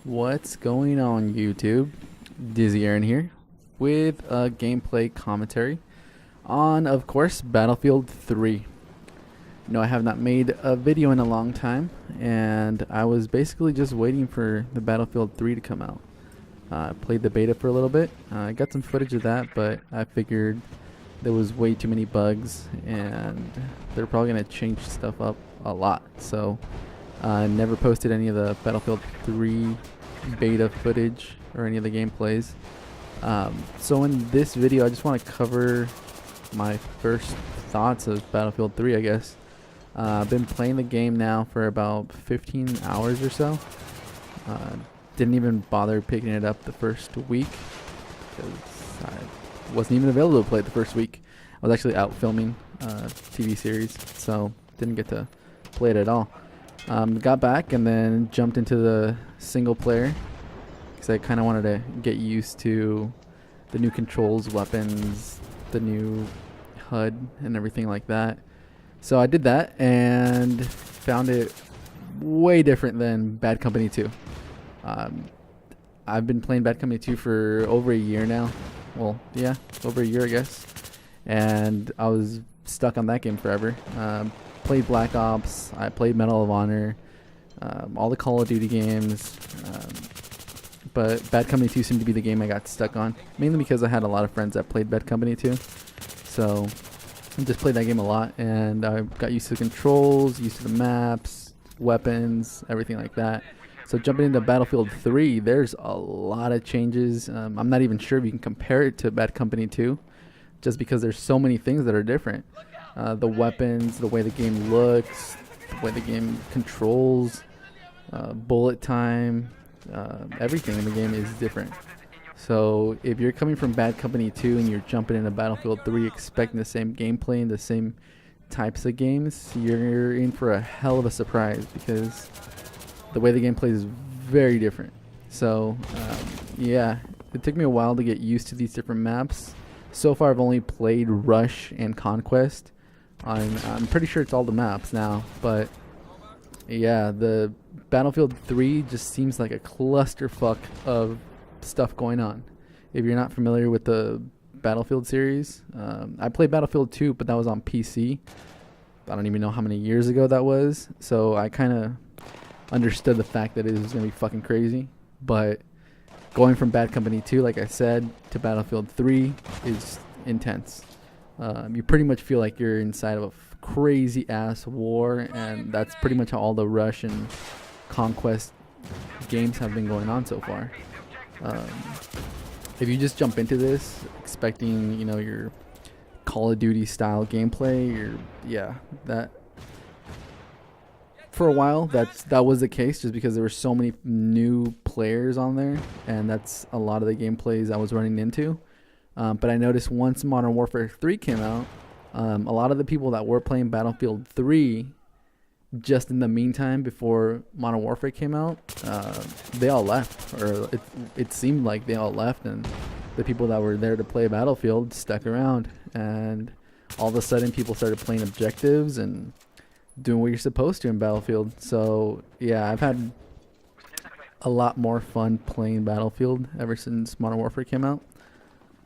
What's going on, YouTube? Dizzyaaron here with a gameplay commentary on, of course, Battlefield 3. No, I have not made a video in a long time, and I was basically just waiting for the Battlefield 3 to come out. I played the beta for a little bit. I got some footage of that, but I figured there was way too many bugs, and they're probably going to change stuff up a lot. So I never posted any of the Battlefield 3 beta footage or any of the gameplays. So in this video, I just want to cover my first thoughts of Battlefield 3, I guess. I've been playing the game now for about 15 hours or so. Didn't even bother picking it up the first week because I wasn't even available to play it the first week. I was actually out filming a TV series, so didn't get to play it at all. Got back and then jumped into the single player because I kind of wanted to get used to the new controls, weapons, the new HUD, and everything like that. So I did that and found it way different than Bad Company 2. I've been playing Bad Company 2 for over a year now. Well, yeah, over a year, I guess. And I was stuck on that game forever. Played Black Ops, I played Medal of Honor, all the Call of Duty games. But Bad Company 2 seemed to be the game I got stuck on. Mainly because I had a lot of friends that played Bad Company 2. So I just played that game a lot, and I got used to the controls, used to the maps, weapons, everything like that. So jumping into Battlefield 3, there's a lot of changes. I'm not even sure if you can compare it to Bad Company 2, just because there's so many things that are different. The weapons, the way the game looks, the way the game controls, bullet time, everything in the game is different. So if you're coming from Bad Company 2 and you're jumping into Battlefield 3 expecting the same gameplay and the same types of games, you're in for a hell of a surprise because the way the gameplay is very different. So yeah, it took me a while to get used to these different maps. So far I've only played Rush and Conquest. I'm pretty sure it's all the maps now, but yeah, the Battlefield 3 just seems like a clusterfuck of stuff going on. If you're not familiar with the Battlefield series, I played Battlefield 2, but that was on PC. I don't even know how many years ago that was, so I kind of understood the fact that it was going to be fucking crazy. But going from Bad Company 2, like I said, to Battlefield 3 is intense. You pretty much feel like you're inside of a crazy ass war, and that's pretty much how all the Rush and Conquest games have been going on so far. If you just jump into this expecting, your Call of Duty style gameplay, that for a while that was the case, just because there were so many new players on there, and that's a lot of the gameplays I was running into. But I noticed once Modern Warfare 3 came out, a lot of the people that were playing Battlefield 3 just in the meantime before Modern Warfare came out, they all left, or it seemed like they all left, and the people that were there to play Battlefield stuck around, and all of a sudden people started playing objectives and doing what you're supposed to in Battlefield. So yeah, I've had a lot more fun playing Battlefield ever since Modern Warfare came out,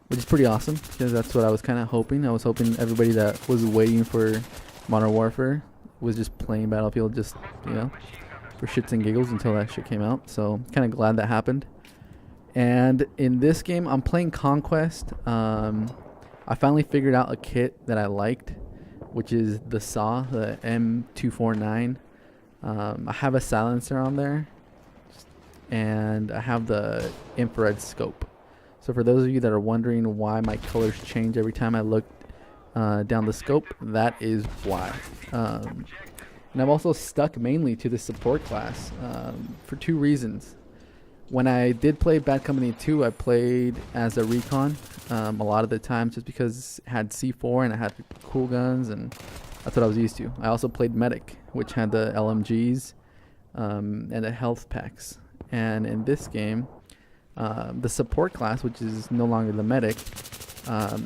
which is pretty awesome because that's what I was kind of hoping. I was hoping everybody that was waiting for Modern Warfare was just playing Battlefield just, for shits and giggles until that shit came out. So kind of glad that happened. And in this game, I'm playing Conquest. I finally figured out a kit that I liked, which is the SAW, the M249. I have a silencer on there, and I have the infrared scope. So for those of you that are wondering why my colors change every time I look down the scope, that is why. And I've also stuck mainly to the support class for two reasons. When I did play Bad Company 2, I played as a recon a lot of the time, just because it had C4 and I had cool guns, and that's what I was used to. I also played medic, which had the LMGs and the health packs. And in this game, the support class, which is no longer the medic,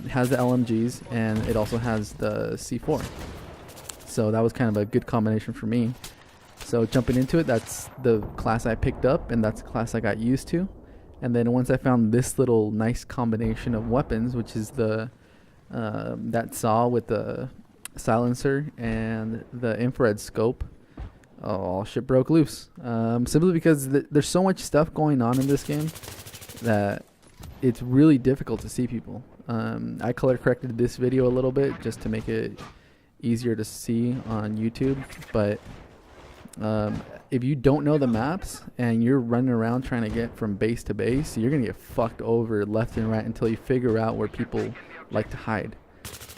has the LMGs, and it also has the C4. So that was kind of a good combination for me. So jumping into it, that's the class I picked up, and that's the class I got used to. And then once I found this little nice combination of weapons, which is the that saw with the silencer and the infrared scope, all shit broke loose. Simply because there's so much stuff going on in this game that it's really difficult to see people. I color corrected this video a little bit just to make it easier to see on YouTube, but if you don't know the maps and you're running around trying to get from base to base, you're gonna get fucked over left and right until you figure out where people like to hide.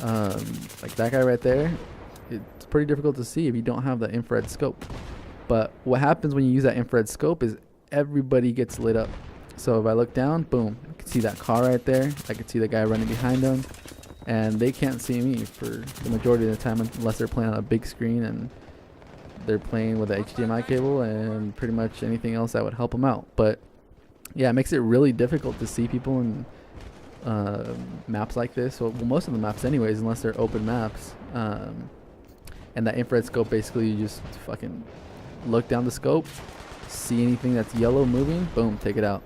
Like that guy right there, it's pretty difficult to see if you don't have the infrared scope. But what happens when you use that infrared scope is everybody gets lit up. So if I look down, boom, I can see that car right there. I can see the guy running behind them, and they can't see me for the majority of the time unless they're playing on a big screen and they're playing with the HDMI cable and pretty much anything else that would help them out. But yeah, it makes it really difficult to see people in maps like this. Well, most of the maps anyways, unless they're open maps. And that infrared scope, basically you just fucking look down the scope, see anything that's yellow moving, boom, take it out.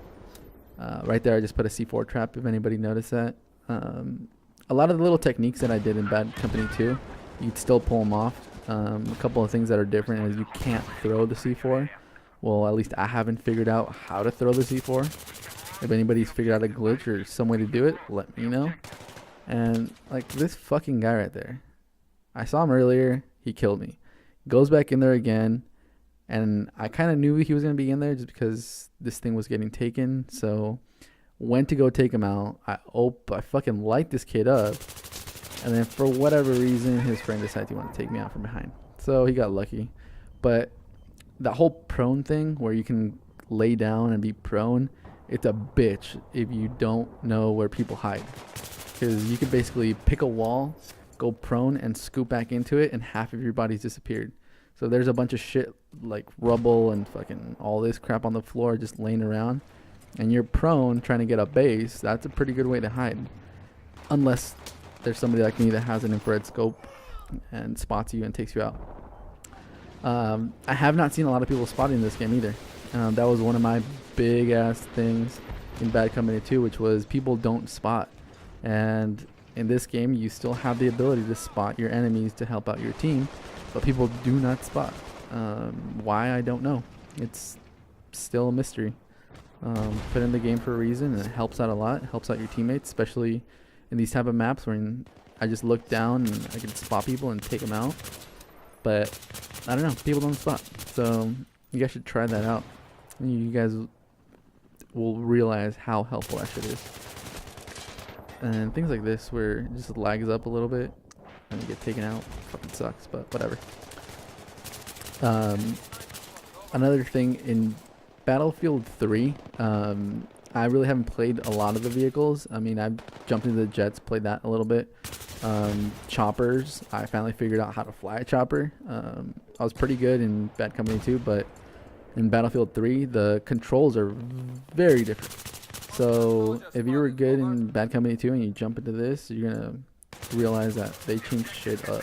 Right there I just put a C4 trap, if anybody noticed that. A lot of the little techniques that I did in Bad Company 2, you'd still pull them off. A couple of things that are different is you can't throw the C4. Well, at least I haven't figured out how to throw the C4. If anybody's figured out a glitch or some way to do it, let me know. And like this fucking guy right there, I saw him earlier, he killed me. Goes back in there again, and I kind of knew he was going to be in there just because this thing was getting taken. So went to go take him out. I fucking light this kid up, and then for whatever reason his friend decided he wanted to take me out from behind, so he got lucky. But that whole prone thing where you can lay down and be prone, it's a bitch if you don't know where people hide, because you can basically pick a wall, go prone, and scoop back into it, and half of your body's disappeared. So there's a bunch of shit like rubble and fucking all this crap on the floor just laying around, and you're prone trying to get a base. That's a pretty good way to hide, unless there's somebody like me that has an infrared scope and spots you and takes you out. I have not seen a lot of people spotting this game either. That was one of my big ass things in Bad Company 2, which was people don't spot. And in this game, you still have the ability to spot your enemies to help out your team, but people do not spot. Why, I don't know. It's still a mystery. Put in the game for a reason, and it helps out a lot. It helps out your teammates, especially in these type of maps where I just look down and I can spot people and take them out. But I don't know, people don't spot. So you guys should try that out. You guys will realize how helpful that shit is. And things like this where it just lags up a little bit and you get taken out, fucking sucks, but whatever. Another thing in Battlefield 3, I really haven't played a lot of the vehicles. I mean, I've jumped into the jets, played that a little bit. Choppers, I finally figured out how to fly a chopper. I was pretty good in Bad Company 2, but in Battlefield 3, the controls are very different. So if you were good in Bad Company 2 and you jump into this, you're gonna realize that they changed shit up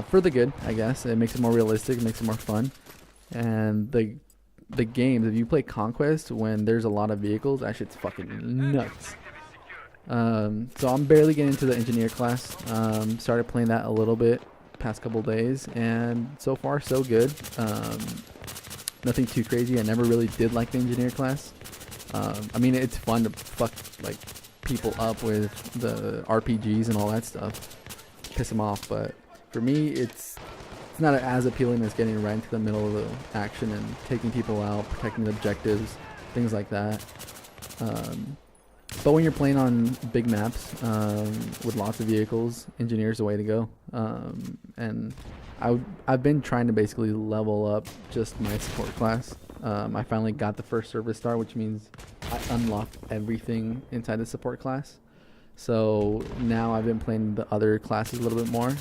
for the good, I guess. It makes it more realistic, it makes it more fun. And the games, if you play Conquest when there's a lot of vehicles, that shit's fucking nuts. So I'm barely getting into the engineer class. Started playing that a little bit past couple days, and so far so good. Nothing too crazy. I never really did like the engineer class. I mean, it's fun to fuck like people up with the RPGs and all that stuff, piss them off. But for me, it's not as appealing as getting right into the middle of the action and taking people out, protecting the objectives, things like that. But when you're playing on big maps with lots of vehicles, engineer's the way to go. And I've been trying to basically level up just my support class. I finally got the first service star, which means I unlocked everything inside the support class. So now I've been playing the other classes a little bit more.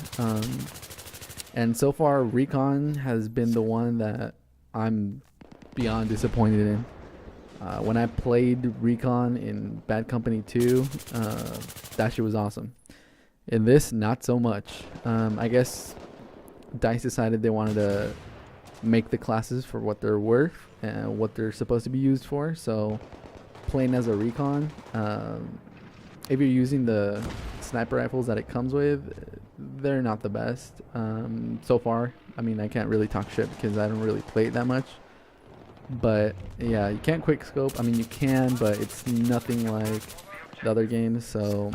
And so far, Recon has been the one that I'm beyond disappointed in. When I played Recon in Bad Company 2, that shit was awesome. In this, not so much. I guess DICE decided they wanted to make the classes for what they're worth and what they're supposed to be used for. So playing as a recon, if you're using the sniper rifles that it comes with, they're not the best so far. I mean, I can't really talk shit because I don't really play it that much. But yeah, you can't quick scope. I mean, you can, but it's nothing like the other games. So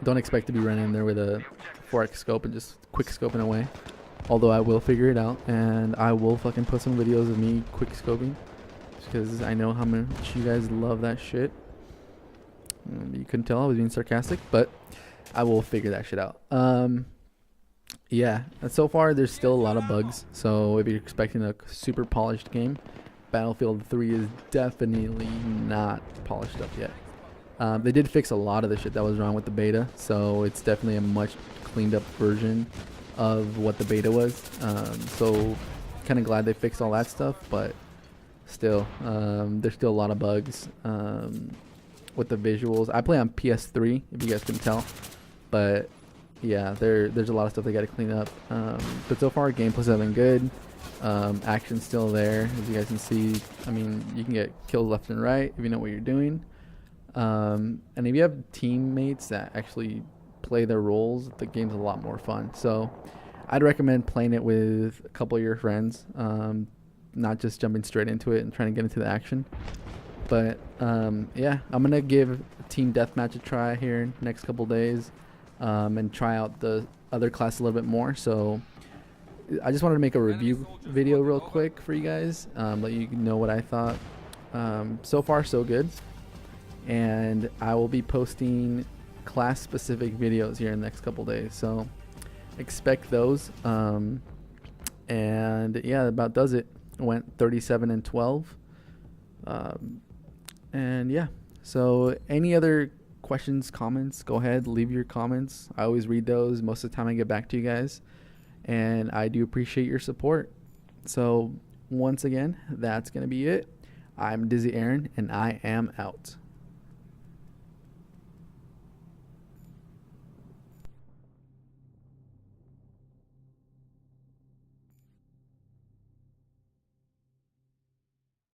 don't expect to be running in there with a 4x scope and just quick scoping away. Although I will figure it out, and I will fucking put some videos of me quick scoping, because I know how much you guys love that shit. You couldn't tell I was being sarcastic, but I will figure that shit out. Yeah, and so far there's still a lot of bugs. So if you're expecting a super polished game, Battlefield 3 is definitely not polished up yet. They did fix a lot of the shit that was wrong with the beta, so it's definitely a much cleaned up version of what the beta was. So kind of glad they fixed all that stuff, but still, there's still a lot of bugs with the visuals. I play on PS3, if you guys can tell, but yeah, there's a lot of stuff they got to clean up. But so far, gameplays have been good. Action's still there, as you guys can see. I mean, you can get kills left and right if you know what you're doing. And if you have teammates that actually play their roles, the game's a lot more fun. So I'd recommend playing it with a couple of your friends, not just jumping straight into it and trying to get into the action. But yeah, I'm gonna give team deathmatch a try here next couple days, and try out the other class a little bit more. So I just wanted to make a review video real quick for you guys, let you know what I thought. So far so good, and I will be posting class specific videos here in the next couple days, so expect those. And yeah, that about does it. Went 37-12. And yeah, so any other questions, comments, go ahead, leave your comments. I always read those. Most of the time I get back to you guys, and I do appreciate your support. So once again, that's gonna be it. I'm Dizzyaaron, and I am out.